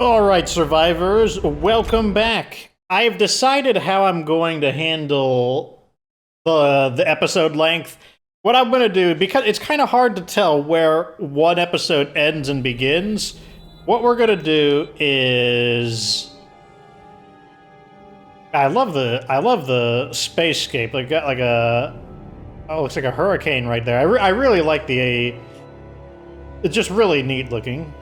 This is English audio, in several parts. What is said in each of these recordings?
Alright, survivors, welcome back. I've decided how I'm going to handle the episode length. What I'm going to do, because it's kind of hard to tell where one episode ends and begins, what we're going to do is... I love the spacescape. Like got like a... Oh, it looks like a hurricane right there. I really like the... It's just really neat looking.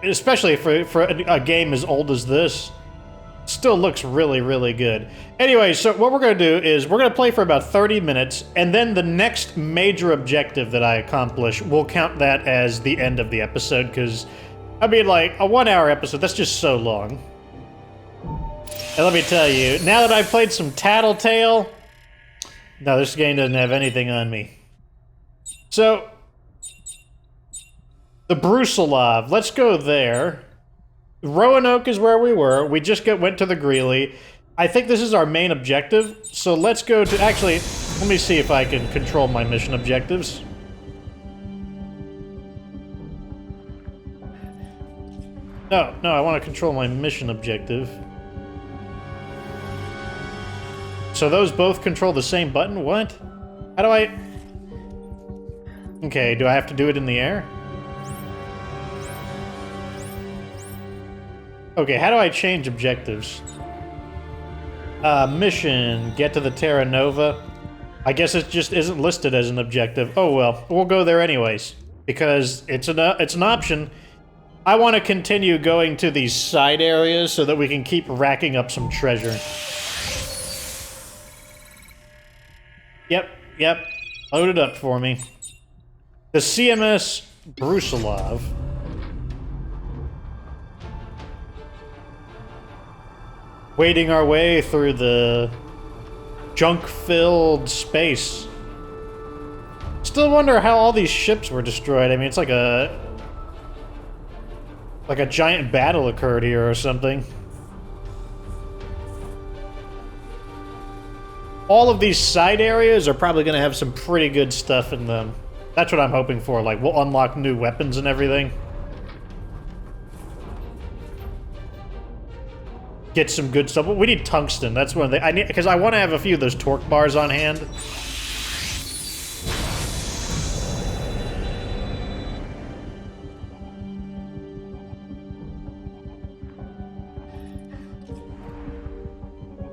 Especially for a game as old as this. Still looks really, really good. Anyway, so what we're going to do is we're going to play for about 30 minutes, and then the next major objective that I accomplish, we'll count that as the end of the episode, because, I mean, like, a 1-hour episode, that's just so long. And let me tell you, now that I've played some Tattletale, no, this game doesn't have anything on me. So... the Brusilov. Let's go there. Roanoke is where we were. We just went to the Greeley. I think this is our main objective. So let's go to... Actually, let me see if I can control my mission objectives. No, I want to control my mission objective. So those both control the same button? What? How do I... Okay, do I have to do it in the air? Okay, how do I change objectives? Mission, get to the Terra Nova. I guess it just isn't listed as an objective. Oh well, we'll go there anyways. Because it's an option. I want to continue going to these side areas so that we can keep racking up some treasure. Yep. Load it up for me. The CMS Brusilov. Wading our way through the junk-filled space. Still wonder how all these ships were destroyed. I mean, it's like a giant battle occurred here or something. All of these side areas are probably going to have some pretty good stuff in them. That's what I'm hoping for. Like, we'll unlock new weapons and everything. Get some good stuff. We need tungsten. That's one thing. I need, because I want to have a few of those torque bars on hand.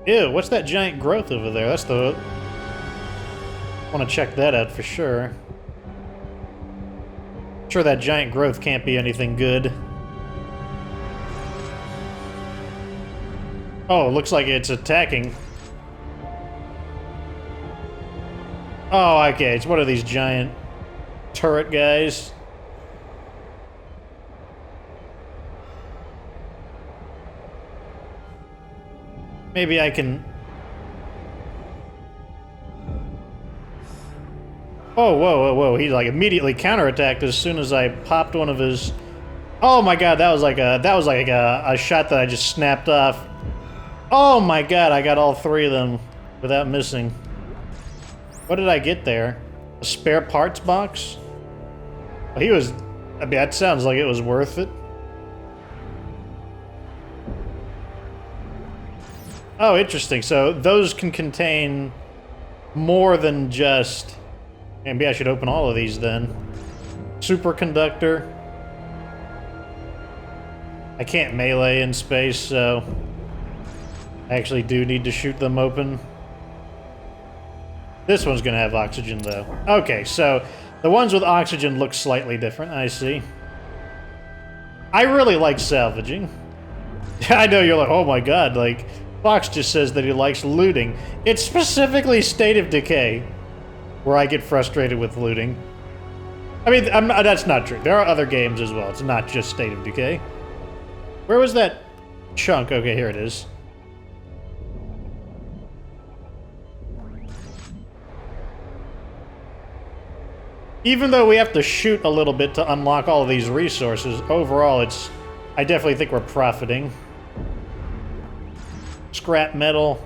Ew, what's that giant growth over there? That's the... I want to check that out for sure. Sure, that giant growth can't be anything good. Oh, it looks like it's attacking. Oh, okay, it's one of these giant turret guys. Maybe I can... Oh, whoa. He, like, immediately counterattacked as soon as I popped one of his... Oh my god, that was like a shot that I just snapped off. Oh my god, I got all three of them without missing. What did I get there? A spare parts box? Well, he was... I mean, that sounds like it was worth it. Oh, interesting. So those can contain more than just... Maybe I should open all of these then. Superconductor. I can't melee in space, so... I actually do need to shoot them open. This one's gonna have oxygen, though. Okay, so the ones with oxygen look slightly different, I see. I really like salvaging. I know you're like, oh my god, like, Fox just says that he likes looting. It's specifically State of Decay where I get frustrated with looting. I mean, that's not true. There are other games as well. It's not just State of Decay. Where was that chunk? Okay, here it is. Even though we have to shoot a little bit to unlock all of these resources, overall it's... I definitely think we're profiting. Scrap metal.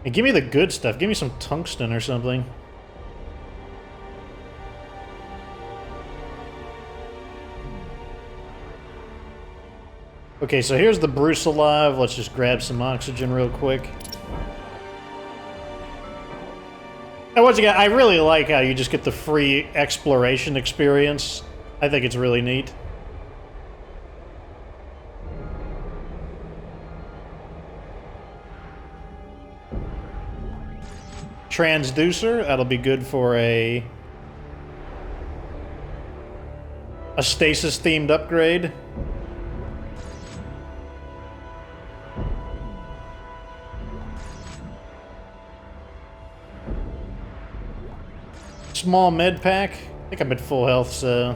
And give me the good stuff. Give me some tungsten or something. Okay, so here's the Bruce alive. Let's just grab some oxygen real quick. And once again, I really like how you just get the free exploration experience. I think it's really neat. Transducer, that'll be good for a stasis-themed upgrade. Small med pack. I think I'm at full health, so...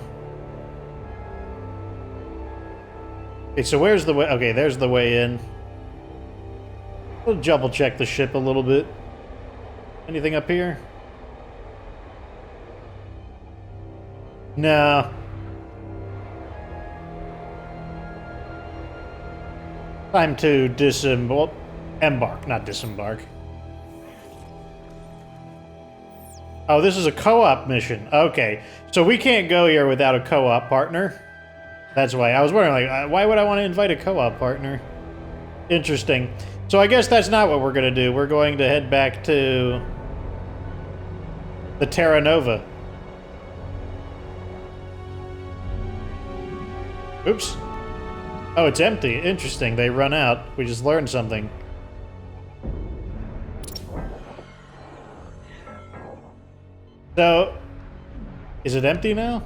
Okay, so where's the way? Okay, there's the way in. We'll double check the ship a little bit. Anything up here? No. Time to embark, not disembark. Oh, this is a co-op mission. Okay, so we can't go here without a co-op partner. That's why. I was wondering, like, why would I want to invite a co-op partner? Interesting. So I guess that's not what we're going to do. We're going to head back to the Terra Nova. Oops. Oh, it's empty. Interesting. They run out. We just learned something. So, is it empty now?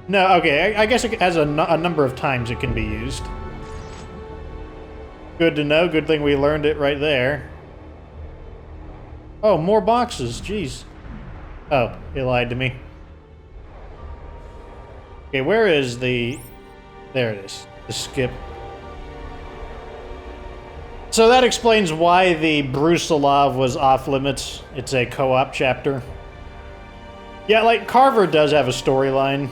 No, okay. I guess it has a number of times it can be used. Good to know. Good thing we learned it right there. Oh, more boxes. Jeez. Oh, he lied to me. Okay, where is the... There it is. The skip. So that explains why the Brusilov was off limits. It's a co-op chapter. Yeah, like, Carver does have a storyline.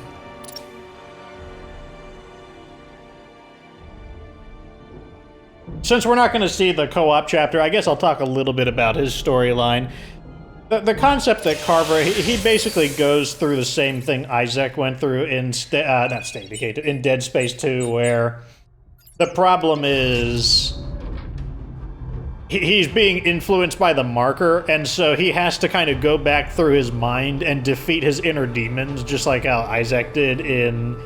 Since we're not going to see the co-op chapter, I guess I'll talk a little bit about his storyline. The concept that Carver, he basically goes through the same thing Isaac went through in, in Dead Space 2, where the problem is he's being influenced by the marker, and so he has to kind of go back through his mind and defeat his inner demons, just like how Isaac did in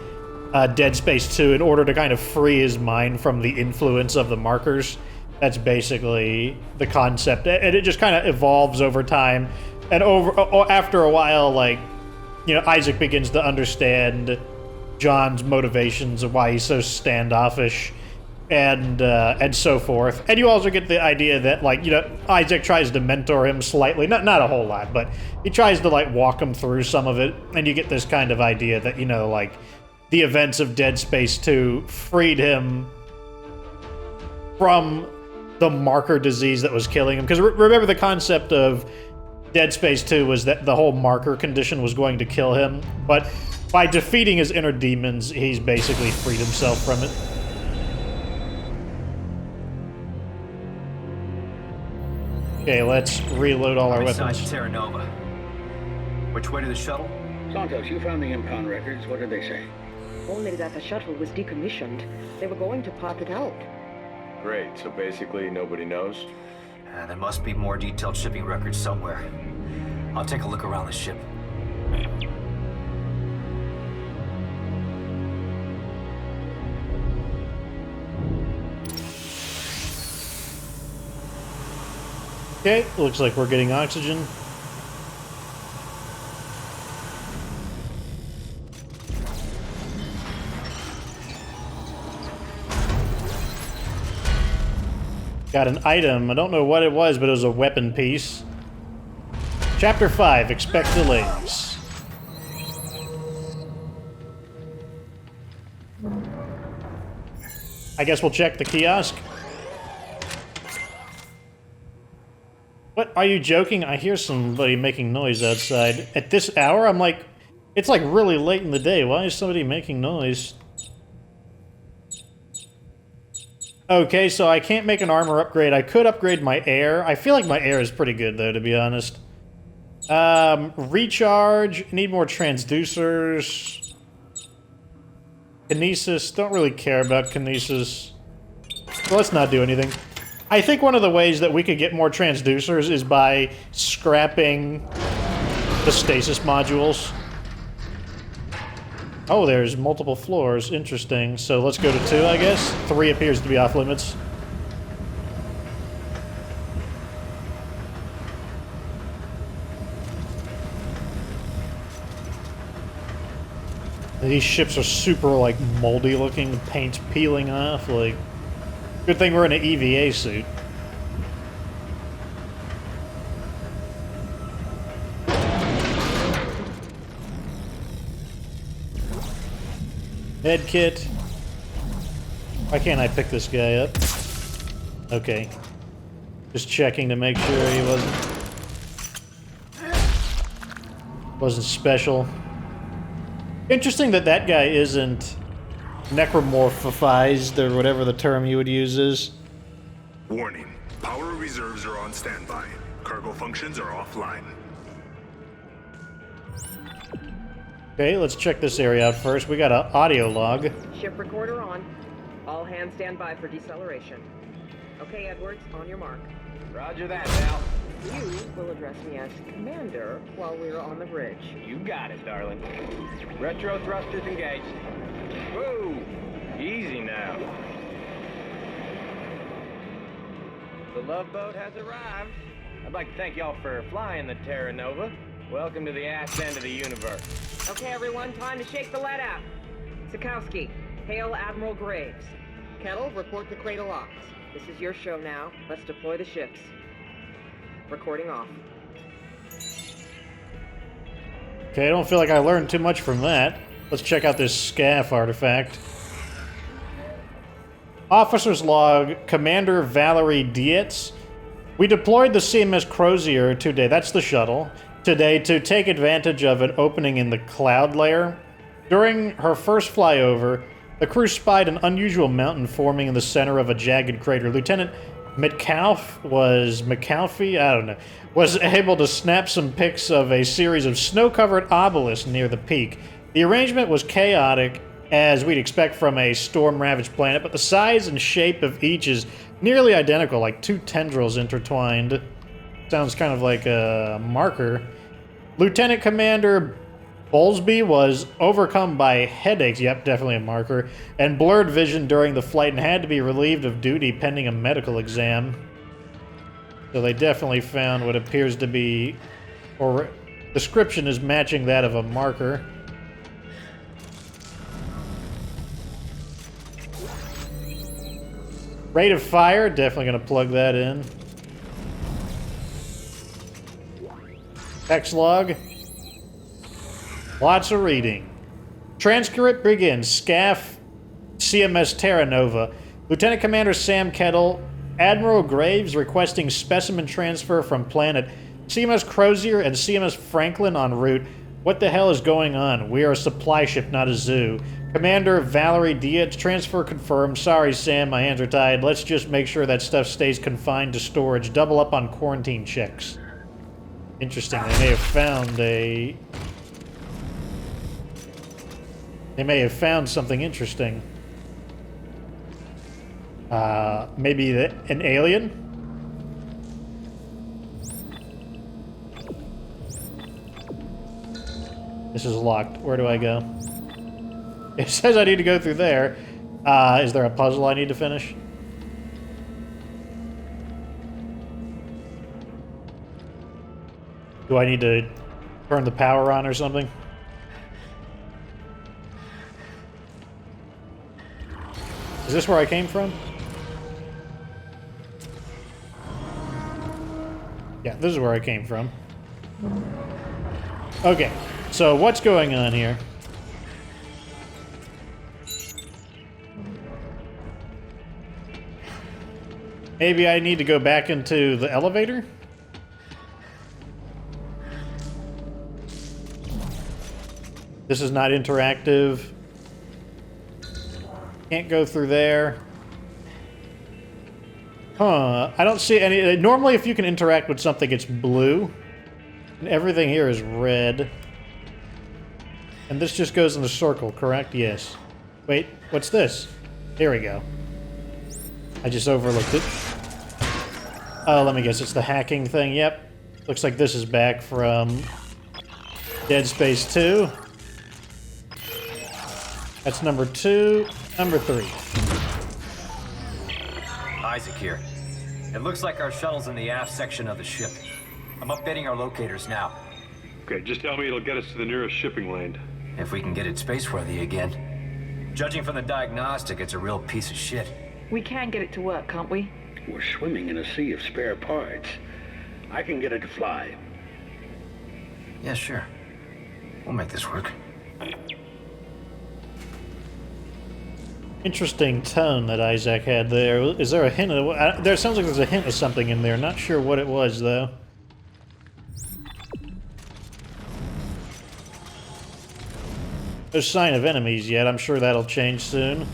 Dead Space 2, in order to kind of free his mind from the influence of the markers. That's basically the concept, and it just kind of evolves over time. And after a while, like, you know, Isaac begins to understand John's motivations of why he's so standoffish, and so forth. And you also get the idea that, like, you know, Isaac tries to mentor him slightly, not a whole lot, but he tries to, like, walk him through some of it. And you get this kind of idea that, you know, like, the events of Dead Space 2 freed him from the marker disease that was killing him. Because remember, the concept of Dead Space 2 was that the whole marker condition was going to kill him, but by defeating his inner demons, he's basically freed himself from it. Okay, let's reload all our weapons. Terra Nova. Which way to the shuttle? Santos, you found the impound records. What did they say? Only that the shuttle was decommissioned. They were going to pop it out. Great, so basically nobody knows? There must be more detailed shipping records somewhere. I'll take a look around the ship. Okay, looks like we're getting oxygen. Got an item. I don't know what it was, but it was a weapon piece. Chapter 5, expect delays. I guess we'll check the kiosk. What? Are you joking? I hear somebody making noise outside. At this hour? I'm like, it's like really late in the day. Why is somebody making noise? Okay, so I can't make an armor upgrade. I could upgrade my air. I feel like my air is pretty good, though, to be honest. Recharge. Need more transducers. Kinesis, don't really care about Kinesis. So let's not do anything. I think one of the ways that we could get more transducers is by scrapping the stasis modules. Oh, there's multiple floors. Interesting. So let's go to 2, I guess. 3 appears to be off limits. These ships are super, like, moldy looking. The paint's peeling off. Like, good thing we're in an EVA suit. Med kit. Why can't I pick this guy up? Okay. Just checking to make sure he wasn't special. Interesting that that guy isn't necromorphized, or whatever the term you would use is. Warning. Power reserves are on standby. Cargo functions are offline. Okay, let's check this area out first. We got an audio log. Ship recorder on. All hands stand by for deceleration. Okay, Edwards, on your mark. Roger that, Val. You will address me as Commander while we're on the bridge. You got it, darling. Retro thrusters engaged. Whoa! Easy now. The love boat has arrived. I'd like to thank y'all for flying the Terra Nova. Welcome to the ass end of the universe. Okay, everyone, time to shake the lead out. Sikowski, hail Admiral Graves. Kettle, report to Cradle Locks. This is your show now. Let's deploy the ships. Recording off. Okay, I don't feel like I learned too much from that. Let's check out this SCAF artifact. Officer's log, Commander Valerie Dietz. We deployed the CMS Crozier today, that's the shuttle, today to take advantage of an opening in the cloud layer. During her first flyover, the crew spied an unusual mountain forming in the center of a jagged crater. Lieutenant McAuliffe was able to snap some pics of a series of snow-covered obelisks near the peak. The arrangement was chaotic, as we'd expect from a storm-ravaged planet, but the size and shape of each is nearly identical, like 2 tendrils intertwined. Sounds kind of like a marker. Lieutenant Commander Bowlesby was overcome by headaches, yep, definitely a marker, and blurred vision during the flight and had to be relieved of duty pending a medical exam. So they definitely found what appears to be, or description is matching that of a marker. Rate of fire, definitely going to plug that in. Text log. Lots of reading. Transcript begins. SCAF CMS Terra Nova. Lieutenant Commander Sam Kettle. Admiral Graves requesting specimen transfer from planet CMS Crozier and CMS Franklin en route. What the hell is going on? We are a supply ship, not a zoo. Commander Valerie Dietz, transfer confirmed. Sorry, Sam, my hands are tied. Let's just make sure that stuff stays confined to storage. Double up on quarantine checks. Interesting. They may have found a... They may have found something interesting. Maybe an alien? This is locked. Where do I go? It says I need to go through there. Is there a puzzle I need to finish? Do I need to turn the power on or something? Is this where I came from? Yeah, this is where I came from. Okay, so what's going on here? Maybe I need to go back into the elevator? This is not interactive. Can't go through there. Huh, I don't see any... Normally if you can interact with something, it's blue. And everything here is red. And this just goes in the circle, correct? Yes. Wait, what's this? Here we go. I just overlooked it. Oh, let me guess, it's the hacking thing. Yep. Looks like this is back from Dead Space 2. That's number 2. Number 3. Isaac here. It looks like our shuttle's in the aft section of the ship. I'm updating our locators now. Okay, just tell me it'll get us to the nearest shipping lane. If we can get it spaceworthy again. Judging from the diagnostic, it's a real piece of shit. We can get it to work, can't we? We're swimming in a sea of spare parts. I can get it to fly. Yeah, sure. We'll make this work. Interesting tone that Isaac had there. Is there a hint of... there sounds like there's a hint of something in there. Not sure what it was, though. No sign of enemies yet. I'm sure that'll change soon.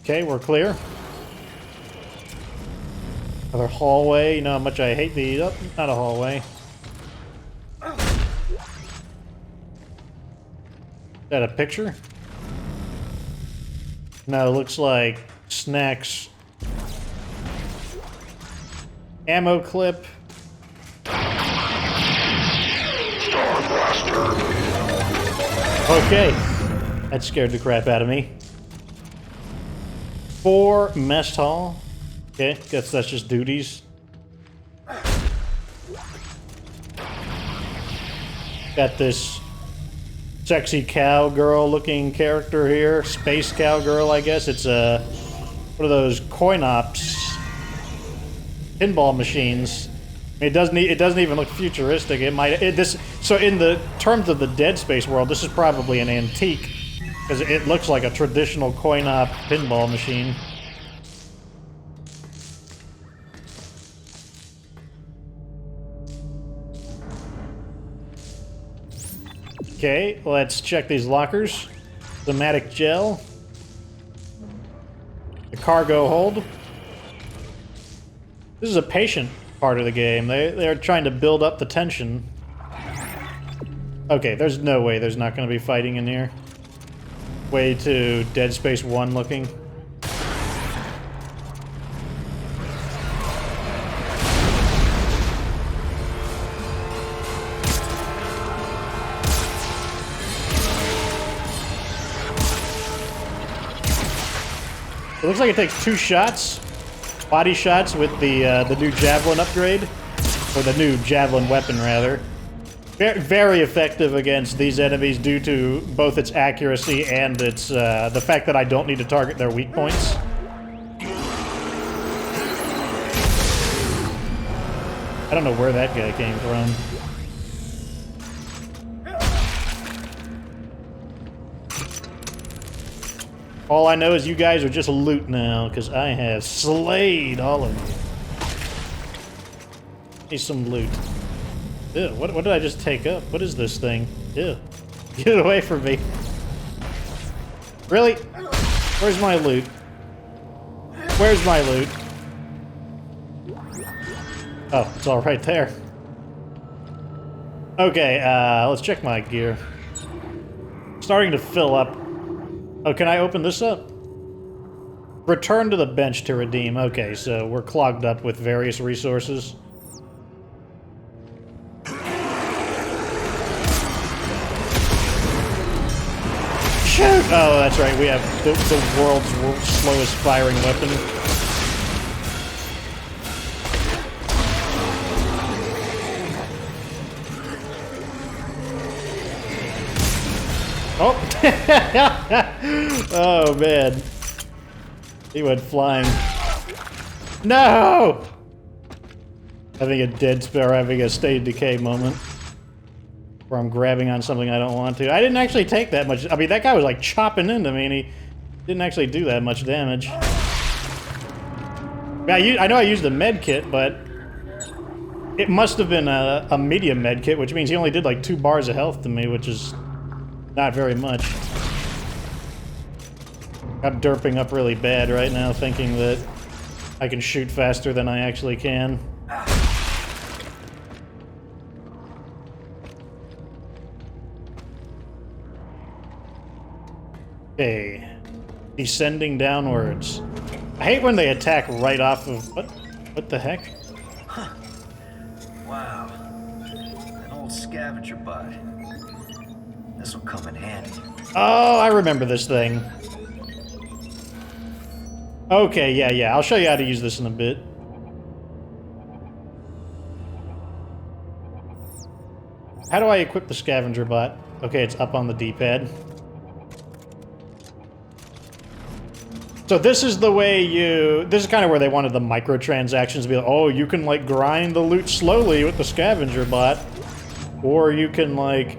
Okay, we're clear. Another hallway. You know how much I hate these. Oh, not a hallway. Is that a picture? No, it looks like snacks. Ammo clip. Okay. That scared the crap out of me. 4 mess hall. Okay, guess that's just duties. Got this sexy cowgirl looking character here. Space cowgirl, I guess. It's a one of those coin ops pinball machines. It doesn't even look futuristic. So in the terms of the Dead Space world, this is probably an antique because it looks like a traditional coin op pinball machine. Okay, let's check these lockers. Somatic gel. The cargo hold. This is a patient part of the game. They're trying to build up the tension. Okay, there's no way there's not going to be fighting in here. Way too Dead Space 1 looking. It looks like it takes 2 shots, body shots with the new Javelin upgrade, or the new Javelin weapon rather. Very effective against these enemies due to both its accuracy and its the fact that I don't need to target their weak points. I don't know where that guy came from. All I know is you guys are just loot now, because I have slayed all of you. Need some loot. Ew, what did I just take up? What is this thing? Ew. Get it away from me. Really? Where's my loot? Where's my loot? Oh, it's all right there. Okay, let's check my gear. Starting to fill up. Oh, can I open this up? Return to the bench to redeem. Okay, so we're clogged up with various resources. Shoot! Oh, that's right. We have the world's slowest firing weapon. Oh! Oh, man. He went flying. No! Having a dead spare, having a state of decay moment. Where I'm grabbing on something I don't want to. I didn't actually take that much. I mean, that guy was like chopping into me and he didn't actually do that much damage. Yeah, I know I used a med kit, but it must have been a medium med kit, which means he only did like 2 bars of health to me, which is not very much. I'm derping up really bad right now, thinking that I can shoot faster than I actually can. Okay. Descending downwards. I hate when they attack right off of... What the heck? Wow. An old scavenger bot. This will come in handy. Oh, I remember this thing. Okay, yeah. I'll show you how to use this in a bit. How do I equip the scavenger bot? Okay, it's up on the D-pad. So this is the way you... This is kind of where they wanted the microtransactions to be like, oh, you can, like, grind the loot slowly with the scavenger bot. Or you can, like,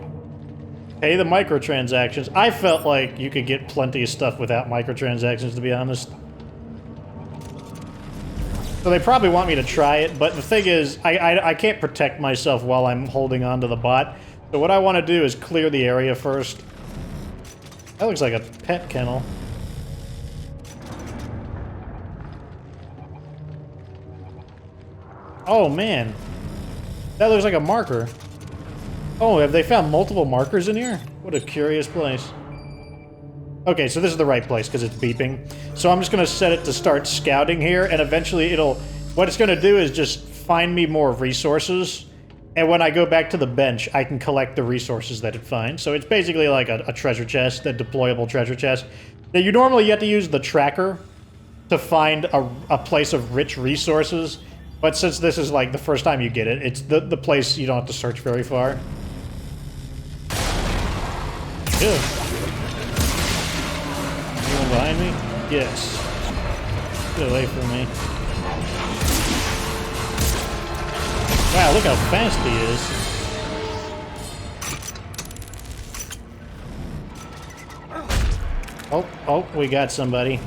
pay the microtransactions. I felt like you could get plenty of stuff without microtransactions, to be honest. So they probably want me to try it, but the thing is, I can't protect myself while I'm holding on to the bot. So what I want to do is clear the area first. That looks like a pet kennel. Oh, man. That looks like a marker. Oh, have they found multiple markers in here? What a curious place. Okay, so this is the right place because it's beeping. So I'm just going to set it to start scouting here, and eventually it'll... What it's going to do is just find me more resources, and when I go back to the bench, I can collect the resources that it finds. So it's basically like a treasure chest, a deployable treasure chest. Now, you normally have to use the tracker to find a place of rich resources, but since this is like the first time you get it, it's the place you don't have to search very far. Ew. Anyone behind me? Yes. Get away from me. Wow, look how fast he is. Oh, we got somebody.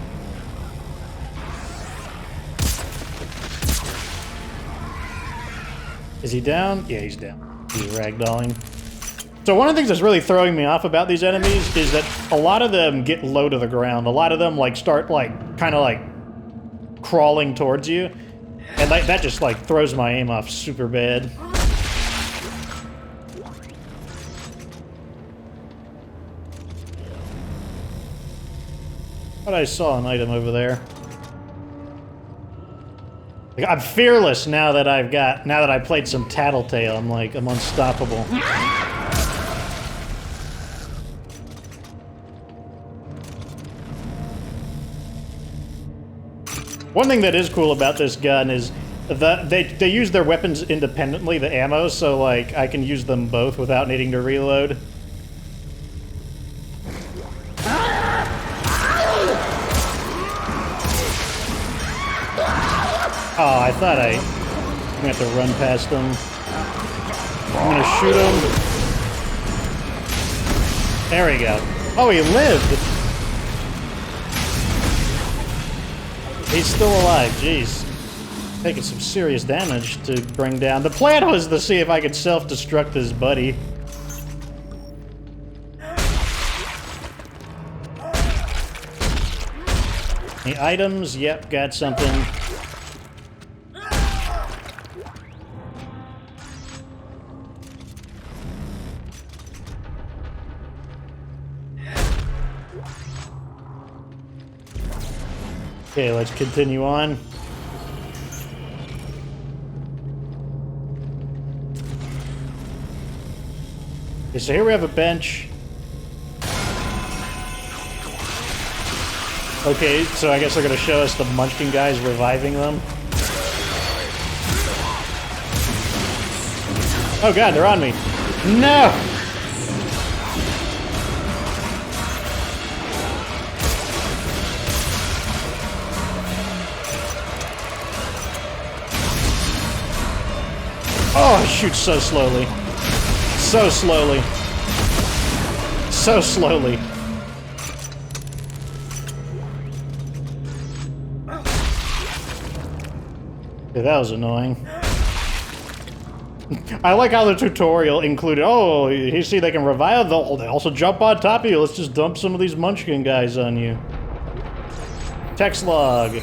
Is he down? Yeah, he's down. He's ragdolling. So one of the things that's really throwing me off about these enemies is that a lot of them get low to the ground. A lot of them, like, start, like, kind of, like, crawling towards you. And that just, like, throws my aim off super bad. But I saw an item over there. Like, I'm fearless now that I played some Tattletale. I'm unstoppable. One thing that is cool about this gun is that they use their weapons independently, the ammo, so like I can use them both without needing to reload. Oh, I thought I'm gonna have to run past them. I'm gonna shoot him. There we go. Oh, he lived! He's still alive, jeez. Taking some serious damage to bring down. The plan was to see if I could self-destruct his buddy. Any items? Yep, got something. Okay, let's continue on. Okay, so here we have a bench. Okay, so I guess they're gonna show us the Munchkin guys reviving them. Oh god, they're on me. No! Oh, it shoots so slowly. So slowly. So slowly. Okay, that was annoying. I like how the tutorial included, oh, you see they can revive, they also jump on top of you. Let's just dump some of these Munchkin guys on you. Text log.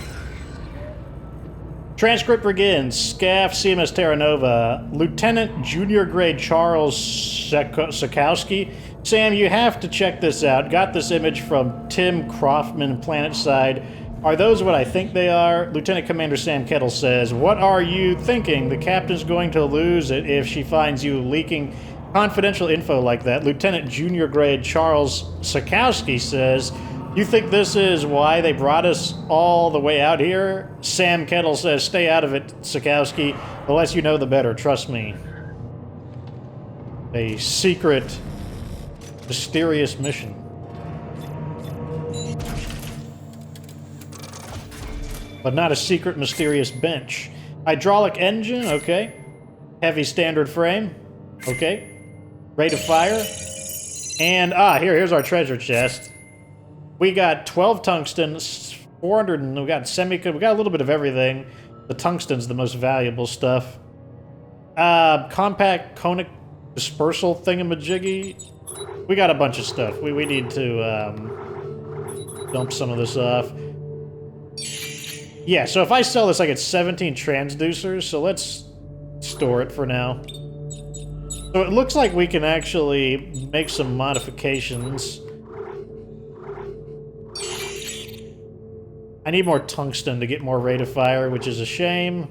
Transcript begins. SCAF, CMS Terra Nova. Lieutenant Junior Grade Charles Sikowski. Sam, you have to check this out. Got this image from Tim Croftman, PlanetSide. Are those what I think they are? Lieutenant Commander Sam Kettle says, what are you thinking? The captain's going to lose it if she finds you leaking confidential info like that. Lieutenant Junior Grade Charles Sikowski says, you think this is why they brought us all the way out here? Sam Kettle says, stay out of it, Sikowski. The less you know, the better. Trust me. A secret, mysterious mission. But not a secret, mysterious bench. Hydraulic engine, okay. Heavy standard frame, okay. Rate of fire. And, here's our treasure chest. We got 12 tungsten, 400, and we got we got a little bit of everything. The tungsten's the most valuable stuff. Compact conic dispersal thingamajiggy. We got a bunch of stuff. We need to dump some of this off. Yeah, so if I sell this, I get 17 transducers, so let's store it for now. So it looks like we can actually make some modifications. I need more tungsten to get more rate of fire, which is a shame.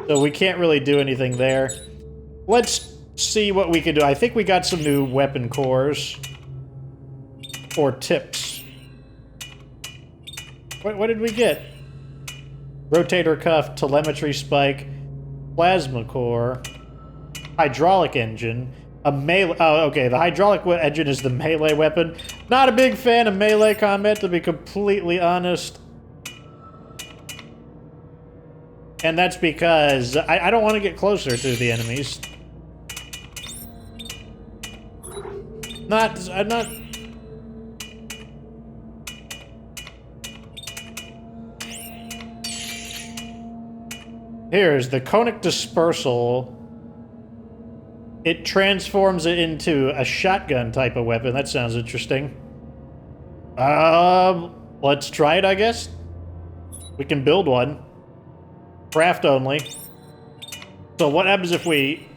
So we can't really do anything there. Let's see what we can do. I think we got some new weapon cores. Or tips. What did we get? Rotator cuff, telemetry spike, plasma core, hydraulic engine, a melee... Oh, okay, the hydraulic engine is the melee weapon. Not a big fan of melee combat, to be completely honest. And that's because I don't want to get closer to the enemies. I'm not... Here's the conic dispersal. It transforms it into a shotgun type of weapon. That sounds interesting. Let's try it, I guess. We can build one. Craft only. So what happens if we...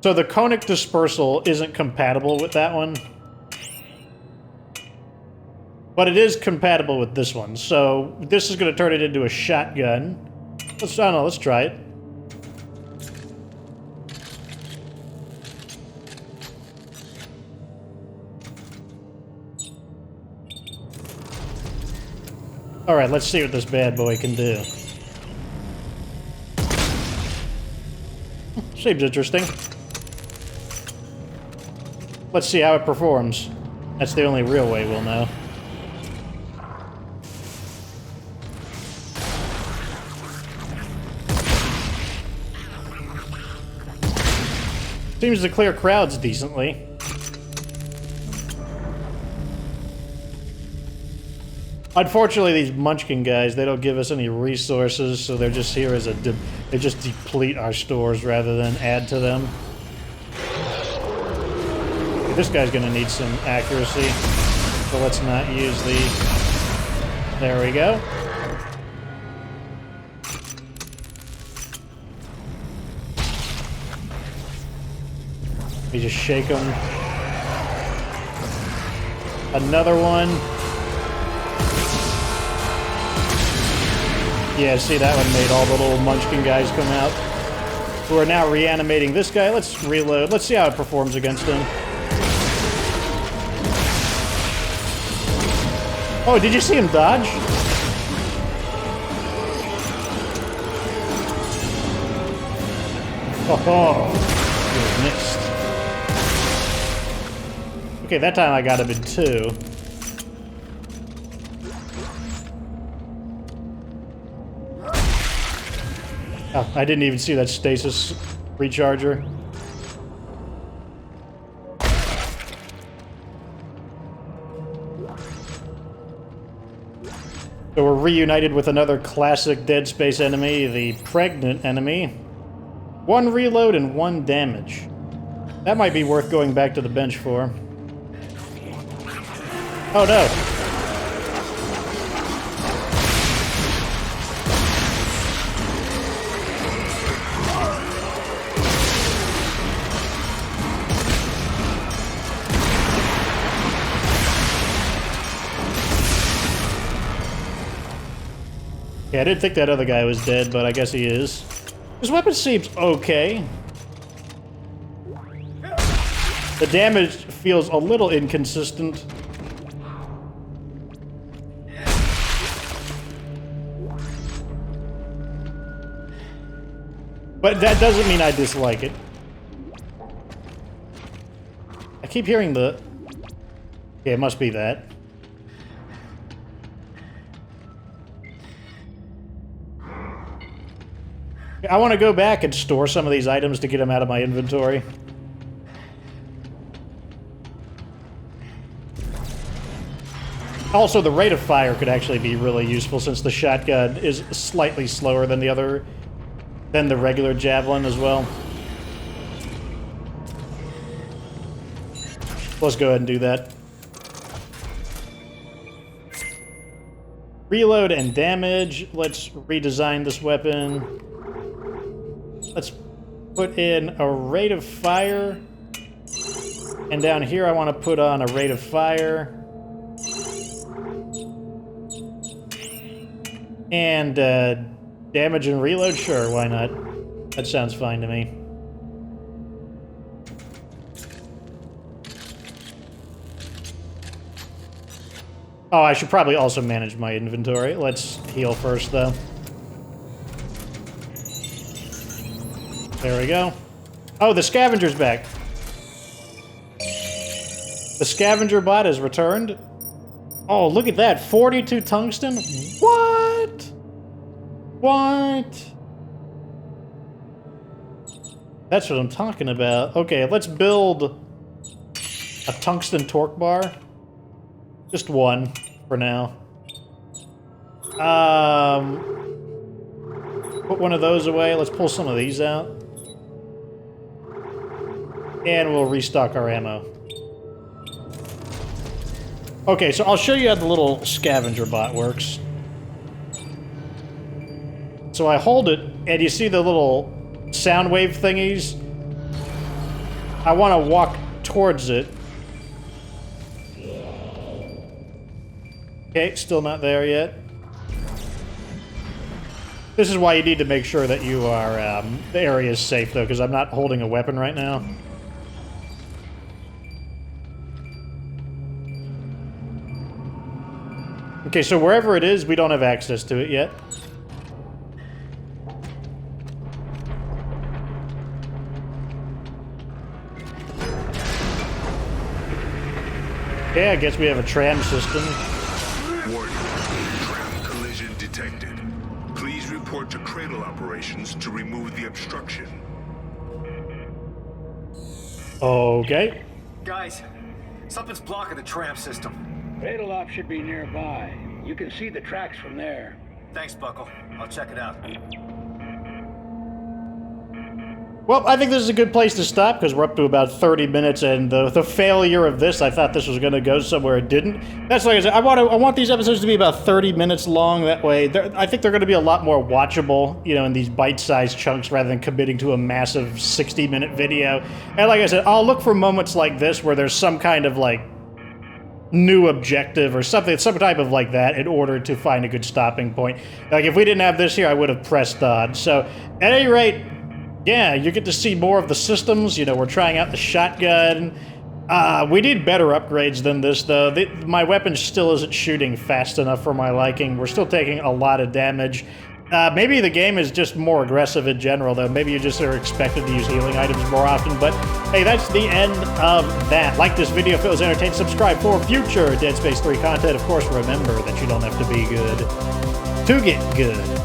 So the conic dispersal isn't compatible with that one. But it is compatible with this one. So this is going to turn it into a shotgun. I don't know, let's try it. Alright, let's see what this bad boy can do. Seems interesting. Let's see how it performs. That's the only real way we'll know. Seems to clear crowds decently. Unfortunately, these Munchkin guys, they don't give us any resources, so they're just here as they just deplete our stores rather than add to them. Okay, this guy's gonna need some accuracy, so let's not use the... There we go. We just shake them. Another one. Yeah, see, that one made all the little Munchkin guys come out. Who are now reanimating this guy. Let's reload. Let's see how it performs against him. Oh, did you see him dodge? Oh, he missed. Okay, that time I got him in two. Oh, I didn't even see that stasis recharger. So we're reunited with another classic Dead Space enemy, the pregnant enemy. 1 reload and 1 damage. That might be worth going back to the bench for. Oh no! Yeah, I didn't think that other guy was dead, but I guess he is. His weapon seems okay. The damage feels a little inconsistent. But that doesn't mean I dislike it. I keep hearing the... Yeah, it must be that. I want to go back and store some of these items to get them out of my inventory. Also, the rate of fire could actually be really useful since the shotgun is slightly slower than the regular javelin as well. Let's go ahead and do that. Reload and damage. Let's redesign this weapon. Let's put in a rate of fire. And down here I want to put on a rate of fire. And damage and reload? Sure, why not? That sounds fine to me. Oh, I should probably also manage my inventory. Let's heal first, though. There we go. Oh, the scavenger's back. The scavenger bot has returned. Oh, look at that. 42 tungsten? What? What? That's what I'm talking about. Okay, let's build a tungsten torque bar. Just one for now. Put one of those away. Let's pull some of these out. And we'll restock our ammo. Okay, so I'll show you how the little scavenger bot works. So I hold it, and you see the little sound wave thingies? I want to walk towards it. Okay, still not there yet. This is why you need to make sure that you are, the area is safe, though, because I'm not holding a weapon right now. Okay, so wherever it is, we don't have access to it yet. Yeah, I guess we have a tram system. Warning. Tram collision detected. Please report to cradle operations to remove the obstruction. Okay. Guys, something's blocking the tram system. Cradle op should be nearby. You can see the tracks from there. Thanks, Buckle. I'll check it out. Well, I think this is a good place to stop, because we're up to about 30 minutes, and the failure of this, I thought this was going to go somewhere it didn't. That's like I said, I want these episodes to be about 30 minutes long, that way I think they're going to be a lot more watchable, you know, in these bite-sized chunks, rather than committing to a massive 60-minute video. And like I said, I'll look for moments like this, where there's some kind of, like, new objective or something, some type of like that, in order to find a good stopping point. Like, if we didn't have this here, I would have pressed on. So, at any rate, yeah, you get to see more of the systems. You know, we're trying out the shotgun. We need better upgrades than this, though. My weapon still isn't shooting fast enough for my liking. We're still taking a lot of damage. Maybe the game is just more aggressive in general, though. Maybe you just are expected to use healing items more often. But, hey, that's the end of that. Like this video if it was entertaining. Subscribe for future Dead Space 3 content. Of course, remember that you don't have to be good to get good.